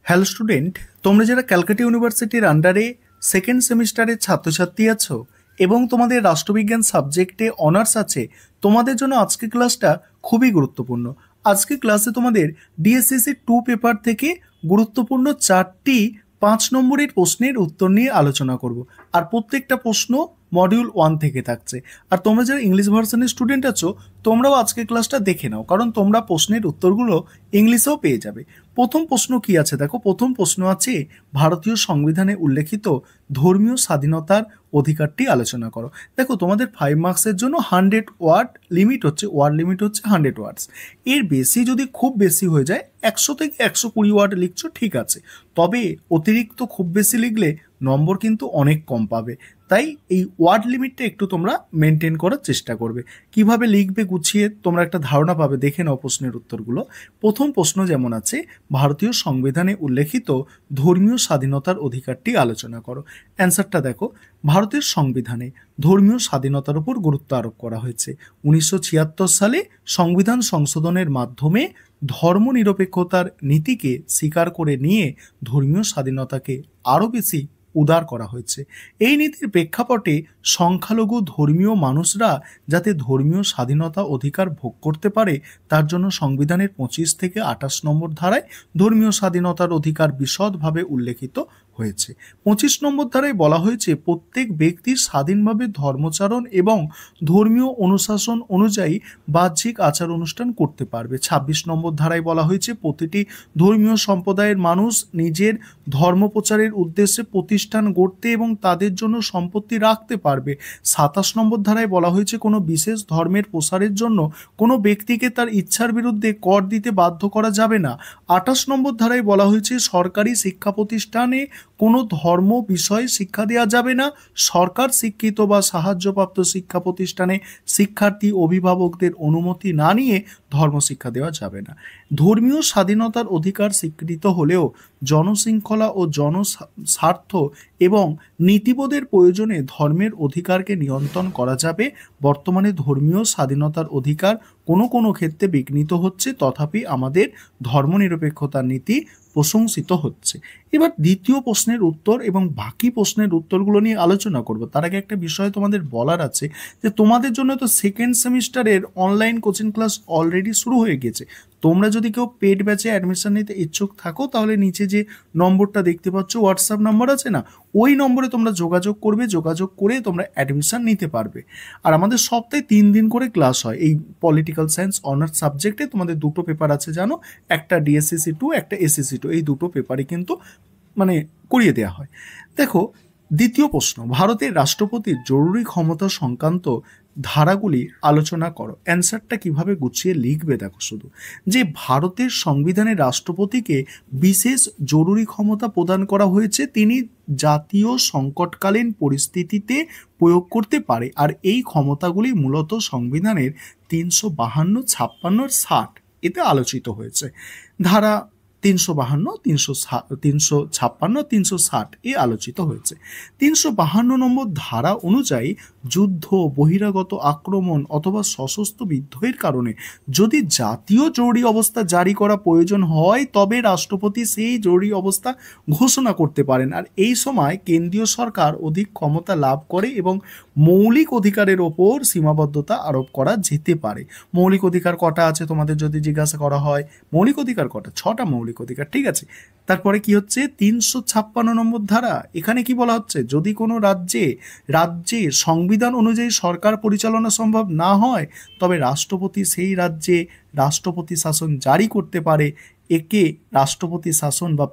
Hello student, তোমরা যারা ক্যালকাটা ইউনিভার্সিটির আন্ডারে সেকেন্ড সেমিস্টারের ছাত্রছাত্রী আছো এবং তোমাদের রাষ্ট্রবিজ্ঞান সাবজেক্টে অনার্স আছে, তোমাদের জন্য আজকের ক্লাসটা খুবই গুরুত্বপূর্ণ। আজকের ক্লাসে তোমাদের ডিএসসিসি 2 পেপার থেকে গুরুত্বপূর্ণ 4টি 5 নম্বরের প্রশ্নের উত্তর নিয়ে আলোচনা করব। আর প্রত্যেকটা প্রশ্ন মডিউল 1 থেকে থাকছে। আর তোমরা যারা ইংলিশ ভার্সনের স্টুডেন্ট আছো, তোমরাও আজকের ক্লাসটা দেখে নাও, কারণ তোমরা প্রশ্নের উত্তরগুলো ইংলিশেও পেয়ে যাবে। প্রথম প্রশ্ন কি আছে দেখো, প্রথম প্রশ্ন আছে ভারতীয় সংবিধানে উল্লেখিত ধর্মীয় স্বাধীনতার অধিকারটি আলোচনা করো। দেখো, তোমাদের 5 মার্কসের জন্য 100 ওয়ার্ড লিমিট হচ্ছে, 100 ওয়ার্ডস। এর বেশি যদি খুব বেশি হয়ে যায় 100 থেকে 120 ওয়ার্ড লিখছো, ঠিক আছে। তবে অতিরিক্ত খুব বেশি লিখলে নম্বর কিন্তু অনেক কম পাবে। তাই এই ওয়ার্ড লিমিটটা একটু তোমরা মেনটেন করার চেষ্টা করবে। কিভাবে লিখবে গুছিয়ে তোমরা একটা ধারণা পাবে, দেখে নাও প্রশ্নের উত্তরগুলো। প্রথম প্রশ্ন যেমন আছে, ভারতীয় সংবিধানে উল্লেখিত ধর্মীয় স্বাধীনতার অধিকারটি আলোচনা করো। অ্যান্সারটা দেখো, ভারতের সংবিধানে ধর্মীয় স্বাধীনতার উপর গুরুত্ব আরোপ করা হয়েছে। 1976 সালে সংবিধান সংশোধনের মাধ্যমে ধর্মনিরপেক্ষতার নীতিকে স্বীকার করে নিয়ে ধর্মীয় স্বাধীনতাকে আরও বেশি উদার করা হয়েছে। এই নীতির প্রেক্ষাপটে সংখ্যালঘু ধর্মীয় মানুষরা যাতে ধর্মীয় স্বাধীনতা অধিকার ভোগ করতে পারে, তার জন্য সংবিধানের 25 থেকে 28 নম্বর ধারায় ধর্মীয় স্বাধীনতার অধিকার বিশদভাবে উল্লেখিত হয়েছে। 25 নম্বর ধারায় বলা হয়েছে, প্রত্যেক ব্যক্তি স্বাধীনভাবে ধর্মচারণ এবং ধর্মীয় অনুশাসন অনুযায়ী বাহ্যিক আচার অনুষ্ঠান করতে পারবে। 26 নম্বর ধারায় বলা হয়েছে, প্রতিটি ধর্মীয় সম্প্রদায়ের মানুষ নিজের ধর্ম প্রচারের উদ্দেশ্যে প্রতিষ্ঠান গড়তে এবং তাদের জন্য সম্পত্তি রাখতে পারবে। 27 নম্বর ধারায় বলা হয়েছে, কোনো বিশেষ ধর্মের প্রসারের জন্য কোনো ব্যক্তিকে তার ইচ্ছার বিরুদ্ধে কর দিতে বাধ্য করা যাবে না। 28 নম্বর ধারায় বলা হয়েছে, সরকারি শিক্ষা প্রতিষ্ঠানে কোনো ধর্ম বিষয়ে শিক্ষা দেওয়া যাবে না। সরকার স্বীকৃত বা সাহায্যপ্রাপ্ত শিক্ষা প্রতিষ্ঠানে শিক্ষার্থী অভিভাবকদের অনুমতি না নিয়ে ধর্ম শিক্ষা দেওয়া যাবে না। ধর্মীয় স্বাধীনতার অধিকার স্বীকৃত হলেও জনশৃঙ্খলা ও জনস্বার্থ এবং নীতিবোধের প্রয়োজনে ধর্মের অধিকারকে নিয়ন্ত্রণ করা যাবে। বর্তমানে ধর্মীয় স্বাধীনতার অধিকার কোনো কোনো ক্ষেত্রে বিঘ্নিত হচ্ছে, তথাপি আমাদের ধর্মনিরপেক্ষতার নীতি প্রশংসিত হচ্ছে। এবার দ্বিতীয় প্রশ্নের উত্তর এবং বাকি প্রশ্নের উত্তরগুলো নিয়ে আলোচনা করব। তার আগে একটা বিষয় তোমাদের বলার আছে, যে তোমাদের জন্য তো সেকেন্ড সেমিস্টারের অনলাইন কোচিং ক্লাস অলরেডি শুরু হয়ে গেছে। তোমরা যদি কেউ পেড ব্যাচে অ্যাডমিশন নিতে ইচ্ছুক থাকো, তাহলে নিচে যে নম্বরটা দেখতে পাচ্ছ, হোয়াটসঅ্যাপ নম্বর আছে না, ওই নম্বরে তোমরা যোগাযোগ করবে, যোগাযোগ করে তোমরা অ্যাডমিশন নিতে পারবে। আর আমাদের সপ্তাহে 3 দিন করে ক্লাস হয়। এই পলিটিক্যাল সায়েন্স অনার্স সাবজেক্টে তোমাদের দুটো পেপার আছে জানো, একটা ডিএসসিসি 2, একটা এসএসসি 2। এই দুটো পেপারই কিন্তু করিয়ে দেওয়া হয়। দেখো, দ্বিতীয় প্রশ্ন, ভারতের রাষ্ট্রপতির জরুরি ক্ষমতা সংক্রান্ত ধারাগুলি আলোচনা করো। অ্যান্সারটা কিভাবে গুছিয়ে লিখবে দেখো, শুধু যে ভারতের সংবিধানে রাষ্ট্রপতিকে বিশেষ জরুরি ক্ষমতা প্রদান করা হয়েছে, তিনি জাতীয় সংকটকালীন পরিস্থিতিতে প্রয়োগ করতে পারে। আর এই ক্ষমতাগুলি মূলত সংবিধানের 352, 56, 60 এতে আলোচিত হয়েছে। ধারা 352, 356, 360 এ আলোচিত হয়েছে। 352 নম্বর ধারা অনুযায়ী যুদ্ধ, বহিরাগত আক্রমণ অথবা সশস্ত্র বিদ্রোহের কারণে যদি জাতীয় জরুরি অবস্থা জারি করা প্রয়োজন হয়, তবে রাষ্ট্রপতি সেই জরুরি অবস্থা ঘোষণা করতে পারেন। আর এই সময় কেন্দ্রীয় সরকার অধিক ক্ষমতা লাভ করে এবং মৌলিক অধিকারের ওপর সীমাবদ্ধতা আরোপ করা যেতে পারে। মৌলিক অধিকার কটা আছে তোমাদের যদি জিজ্ঞাসা করা হয়, মৌলিক অধিকার কটা? 6টা মৌলিক অধিকার, ঠিক আছে। তারপরে কি হচ্ছে 356 নম্বর ধারা, এখানে কি বলা হচ্ছে, যদি কোনো রাজ্যে সংবিধান অনুযায়ী সরকার পরিচালনা সম্ভব না হয়, তবে রাষ্ট্রপতি সেই রাজ্যে রাষ্ট্রপতি শাসন জারি করতে পারে। একে রাষ্ট্রপতি শাসন বা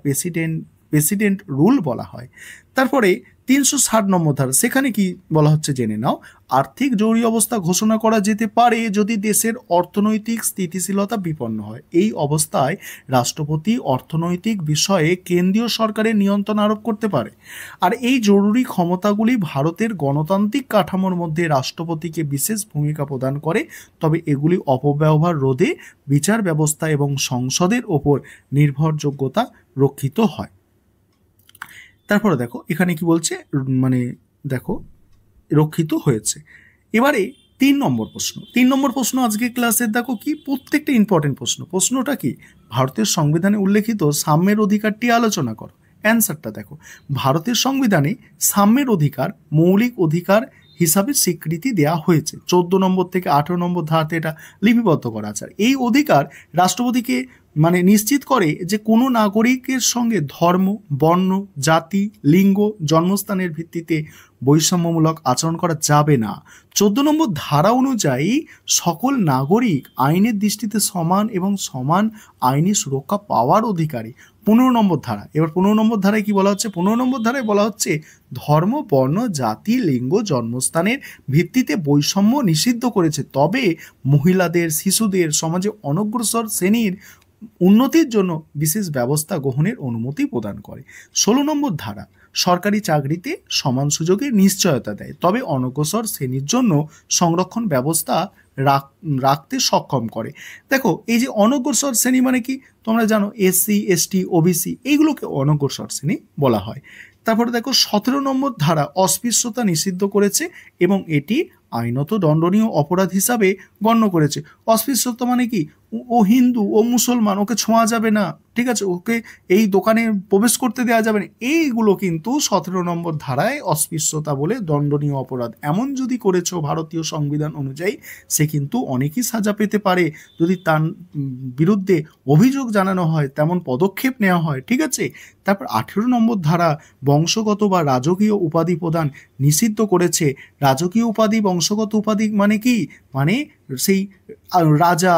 প্রেসিডেন্ট রুল বলা হয়। তারপরে 360 নম্বর ধারা, সেখানে কি বলা হচ্ছে জেনে নাও। আর্থিক জরুরি অবস্থা ঘোষণা করা যেতে পারে যদি দেশের অর্থনৈতিক স্থিতিশীলতা বিপন্ন হয়। এই অবস্থায় রাষ্ট্রপতি অর্থনৈতিক বিষয়ে কেন্দ্রীয় সরকারের নিয়ন্ত্রণ আরোপ করতে পারে। আর এই জরুরি ক্ষমতাগুলি ভারতের গণতান্ত্রিক কাঠামোর মধ্যে রাষ্ট্রপতিকে বিশেষ ভূমিকা প্রদান করে, তবে এগুলি অপব্যবহার রোধে বিচার ব্যবস্থা এবং সংসদের ওপর নির্ভরযোগ্যতা রক্ষিত হয়। তারপরে দেখো এখানে কি বলছে, দেখো রক্ষিত হয়েছে। এবারে তিন নম্বর প্রশ্ন আজকে ক্লাসের দেখো কি প্রত্যেকটা ইম্পর্টেন্ট প্রশ্নটা কি ভারতের সংবিধানে উল্লেখিত সাম্যের অধিকারটি আলোচনা করো। অ্যান্সারটা দেখো, ভারতের সংবিধানে সাম্যের অধিকার মৌলিক অধিকার হিসাবে স্বীকৃতি দেওয়া হয়েছে। 14 নম্বর থেকে 18 নম্বর ধারাতে এটা লিপিবদ্ধ করা আছে। এই অধিকার রাষ্ট্রপতিকে নিশ্চিত করে যে কোনো নাগরিকের সঙ্গে ধর্ম, বর্ণ, জাতি, লিঙ্গ, জন্মস্থানের ভিত্তিতে বৈষম্যমূলক আচরণ করা যাবে না। 14 নম্বর ধারা অনুযায়ী সকল নাগরিক আইনের দৃষ্টিতে সমান এবং সমান আইনি সুরক্ষা পাওয়ার অধিকারী। 15 নম্বর ধারা, এবার 15 নম্বর ধারায় কি বলা হচ্ছে? 15 নম্বর ধারায় বলা হচ্ছে ধর্ম, বর্ণ, জাতি, লিঙ্গ, জন্মস্থানের ভিত্তিতে বৈষম্য নিষিদ্ধ করেছে, তবে মহিলাদের, শিশুদের, সমাজে অনগ্রসর শ্রেণীর উন্নতির জন্য বিশেষ ব্যবস্থা গ্রহণের অনুমতি প্রদান করে। 16 নম্বর ধারা সরকারি চাকরিতে সমান সুযোগের নিশ্চয়তা দেয়, তবে অনগ্রসর শ্রেণীর জন্য সংরক্ষণ ব্যবস্থা রাখতে সক্ষম করে। দেখো, এই যে অনগ্রসর শ্রেণী মানে কি তোমরা জানো, এসসি, এসটি, ওবিসি এইগুলোকে অনগ্রসর শ্রেণী বলা হয়। তারপরে দেখো 17 নম্বর ধারা অস্পৃশ্যতা নিষিদ্ধ করেছে এবং এটি আইনত দণ্ডনীয় অপরাধ হিসাবে গণ্য করেছে। অস্পৃশ্যতা মানে কি, ও হিন্দু, ও মুসলমান, ওকে ছোঁয়া যাবে না, ঠিক আছে, ওকে এই দোকানে প্রবেশ করতে দেওয়া যাবে না, এইগুলো কিন্তু 17 নম্বর ধারায় অস্পৃশ্যতা বলে দণ্ডনীয় অপরাধ। এমন যদি করেছো ভারতীয় সংবিধান অনুযায়ী, সে কিন্তু অনেকই সাজা পেতে পারে যদি তার বিরুদ্ধে অভিযোগ জানানো হয়, তেমন পদক্ষেপ নেওয়া হয়, ঠিক আছে। তারপর 18 নম্বর ধারা বংশগত বা রাজকীয় উপাধি প্রদান নিষিদ্ধ করেছে। রাজকীয় উপাধি, বংশগত উপাধি মানে কি, মানে সেই রাজা,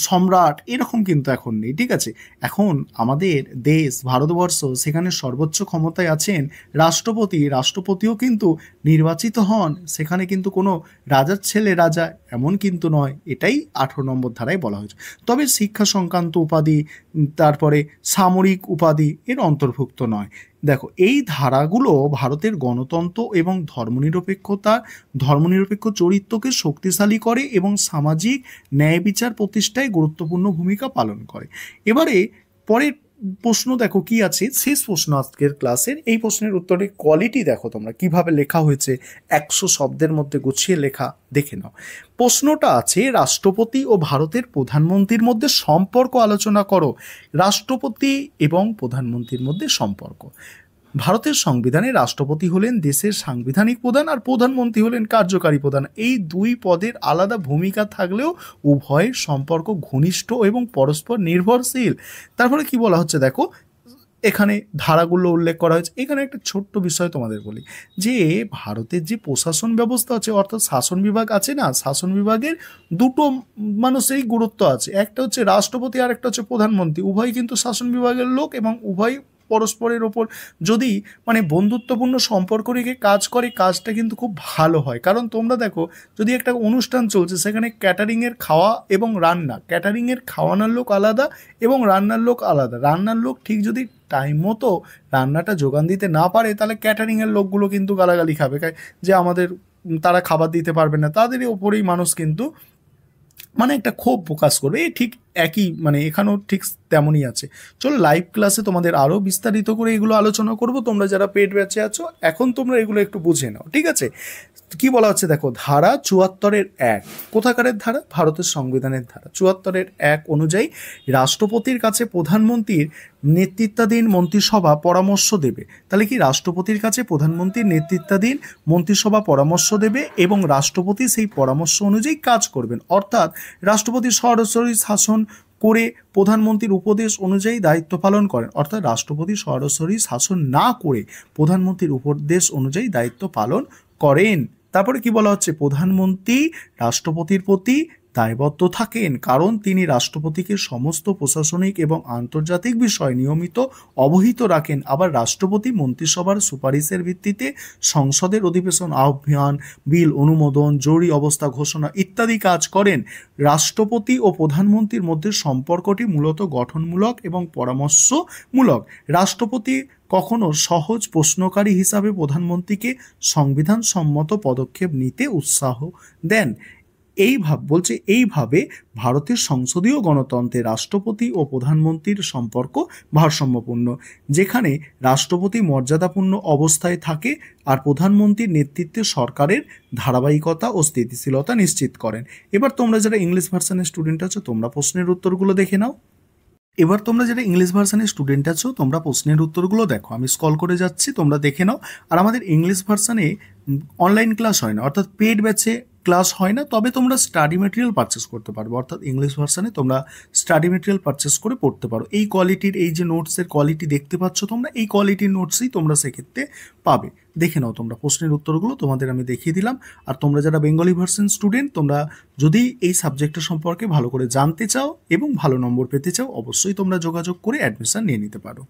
সম্রাট এরকম কিন্তু এখন নেই, ঠিক আছে। এখন আমাদের দেশ ভারতবর্ষ, সেখানে সর্বোচ্চ ক্ষমতায় আছেন রাষ্ট্রপতি। রাষ্ট্রপতিও কিন্তু নির্বাচিত হন, সেখানে কিন্তু কোনো রাজার ছেলে রাজা এমন কিন্তু নয়, এটাই 18 নম্বর ধারায় বলা হয়েছে। তবে শিক্ষা সংক্রান্ত উপাধি, তারপরে সামরিক উপাধি এর অন্তর্ভুক্ত নয়। দেখো, এই ধারাগুলো ভারতের গণতন্ত্র এবং ধর্মনিরপেক্ষ চরিত্রকে শক্তিশালী করে এবং সামাজিক ন্যায় বিচার প্রতিষ্ঠায় গুরুত্বপূর্ণ ভূমিকা পালন করে। এবারে পরের প্রশ্ন দেখো কি আছে, শেষ প্রশ্ন আজকের ক্লাসের। এই প্রশ্নের উত্তরের কোয়ালিটি দেখো তোমরা কিভাবে লেখা হয়েছে, 100 শব্দের মধ্যে গুছিয়ে লেখা, দেখে নাও। প্রশ্নটা আছে রাষ্ট্রপতি ও ভারতের প্রধানমন্ত্রীর মধ্যে সম্পর্ক আলোচনা করো। রাষ্ট্রপতি এবং প্রধানমন্ত্রীর মধ্যে সম্পর্ক। ভারতের সংবিধানে রাষ্ট্রপতি হলেন দেশের সাংবিধানিক প্রধান আর প্রধানমন্ত্রী হলেন কার্যকারী প্রধান। এই দুই পদের আলাদা ভূমিকা থাকলেও উভয়ের সম্পর্ক ঘনিষ্ঠ এবং পরস্পর নির্ভরশীল। তারপরে কি বলা হচ্ছে দেখো, এখানে ধারাগুলো উল্লেখ করা হয়েছে। এখানে একটা ছোট্ট বিষয় তোমাদের বলি, যে ভারতের যে প্রশাসন ব্যবস্থা আছে, অর্থাৎ শাসন বিভাগ আছে না, শাসন বিভাগের দুটো মানুষেরই গুরুত্ব আছে, একটা হচ্ছে রাষ্ট্রপতি আর একটা হচ্ছে প্রধানমন্ত্রী। উভয় কিন্তু শাসন বিভাগের লোক এবং উভয় পরস্পরের ওপর যদি বন্ধুত্বপূর্ণ সম্পর্ক রেখে কাজ করে, কাজটা কিন্তু খুব ভালো হয়। কারণ তোমরা দেখো, যদি একটা অনুষ্ঠান চলছে, সেখানে ক্যাটারিংয়ের খাওয়া এবং রান্না, ক্যাটারিংয়ের খাওয়ানোর লোক আলাদা এবং রান্নার লোক আলাদা। রান্নার লোক ঠিক যদি টাইম মতো রান্নাটা যোগান দিতে না পারে, তাহলে ক্যাটারিংয়ের লোকগুলো কিন্তু গালাগালি খাবে, যে তারা খাবার দিতে পারবে না, তাদেরই ওপরেই মানুষ কিন্তু একটা ক্ষোভ প্রকাশ করবে। ঠিক একই এখানেও ঠিক তেমনই আছে। চলো লাইভ ক্লাসে তোমাদের আরও বিস্তারিত করে এগুলো আলোচনা করব। তোমরা যারা পেড ব্যাচে আছো, এখন তোমরা এগুলো একটু বুঝে নাও, ঠিক আছে। কি বলা হচ্ছে দেখো, ধারা 74-1, কোথাকারের ধারা? ভারতের সংবিধানের ধারা 74-1 অনুযায়ী রাষ্ট্রপতির কাছে প্রধানমন্ত্রীর নেতৃত্বাধীন মন্ত্রিসভা পরামর্শ দেবে। তাহলে কি রাষ্ট্রপতির কাছে প্রধানমন্ত্রীর নেতৃত্বাধীন মন্ত্রিসভা পরামর্শ দেবে এবং রাষ্ট্রপতি সেই পরামর্শ অনুযায়ী কাজ করবেন। অর্থাৎ রাষ্ট্রপতি সরাসরি শাসন করে প্রধানমন্ত্রীর উপদেশ অনুযায়ী দায়িত্ব পালন করেন, অর্থাৎ রাষ্ট্রপতি সরাসরি শাসন না করে প্রধানমন্ত্রীর উপদেশ অনুযায়ী দায়িত্ব পালন করেন। তারপরে কি বলা হচ্ছে, প্রধানমন্ত্রী রাষ্ট্রপতির প্রতি দায়বদ্ধ থাকেন, কারণ তিনি রাষ্ট্রপতিকে সমস্ত প্রশাসনিক এবং আন্তর্জাতিক বিষয় নিয়মিত অবহিত রাখেন। আবার রাষ্ট্রপতি মন্ত্রিসভার সুপারিশের ভিত্তিতে সংসদের অধিবেশন আহ্বান, বিল অনুমোদন, জরুরি অবস্থা ঘোষণা ইত্যাদি কাজ করেন। রাষ্ট্রপতি ও প্রধানমন্ত্রীর মধ্যে সম্পর্কটি মূলত গঠনমূলক এবং পরামর্শমূলক। রাষ্ট্রপতি কখনো সহজ প্রশ্নকারী হিসাবে প্রধানমন্ত্রীকে সংবিধান সম্মত পদক্ষেপ নিতে উৎসাহ দেন। এইভাবে ভারতের সংসদীয় গণতন্ত্রে রাষ্ট্রপতি ও প্রধানমন্ত্রীর সম্পর্ক ভারসাম্যপূর্ণ, যেখানে রাষ্ট্রপতি মর্যাদাপূর্ণ অবস্থায় থাকে আর প্রধানমন্ত্রীর নেতৃত্বে সরকারের ধারাবাহিকতা ও স্থিতিশীলতা নিশ্চিত করেন। এবার তোমরা যারা ইংলিশ ভার্সনের স্টুডেন্ট আছো তোমরা প্রশ্নের উত্তরগুলো দেখে নাও। এবার তোমরা যারা ইংলিশ ভার্সানের স্টুডেন্ট আছো তোমরা প্রশ্নের উত্তরগুলো দেখো, আমি স্ক্রল করে যাচ্ছি, তোমরা দেখে নাও। আর আমাদের ইংলিশ ভার্সানে অনলাইন ক্লাস হয় না, অর্থাৎ পেড ব্যাচে ক্লাস হয় না, তবে তোমরা স্টাডি মেটেরিয়াল পারচেস করতে পারবে, অর্থাৎ ইংলিশ ভার্সানে তোমরা স্টাডি মেটেরিয়াল পারচেস করে পড়তে পারো। এই কোয়ালিটির, এই যে নোটসের কোয়ালিটি দেখতে পাচ্ছ তোমরা, এই কোয়ালিটির নোটসই তোমরা সেক্ষেত্রে পাবে। দেখে নাও তোমরা প্রশ্নের উত্তরগুলো, তোমাদের আমি দেখিয়ে দিলাম। আর তোমরা যারা বেঙ্গলি ভার্সন স্টুডেন্ট, তোমরা যদি এই সাবজেক্টের সম্পর্কে ভালো করে জানতে চাও এবং ভালো নম্বর পেতে চাও, অবশ্যই তোমরা যোগাযোগ করে অ্যাডমিশন নিয়ে নিতে পারো।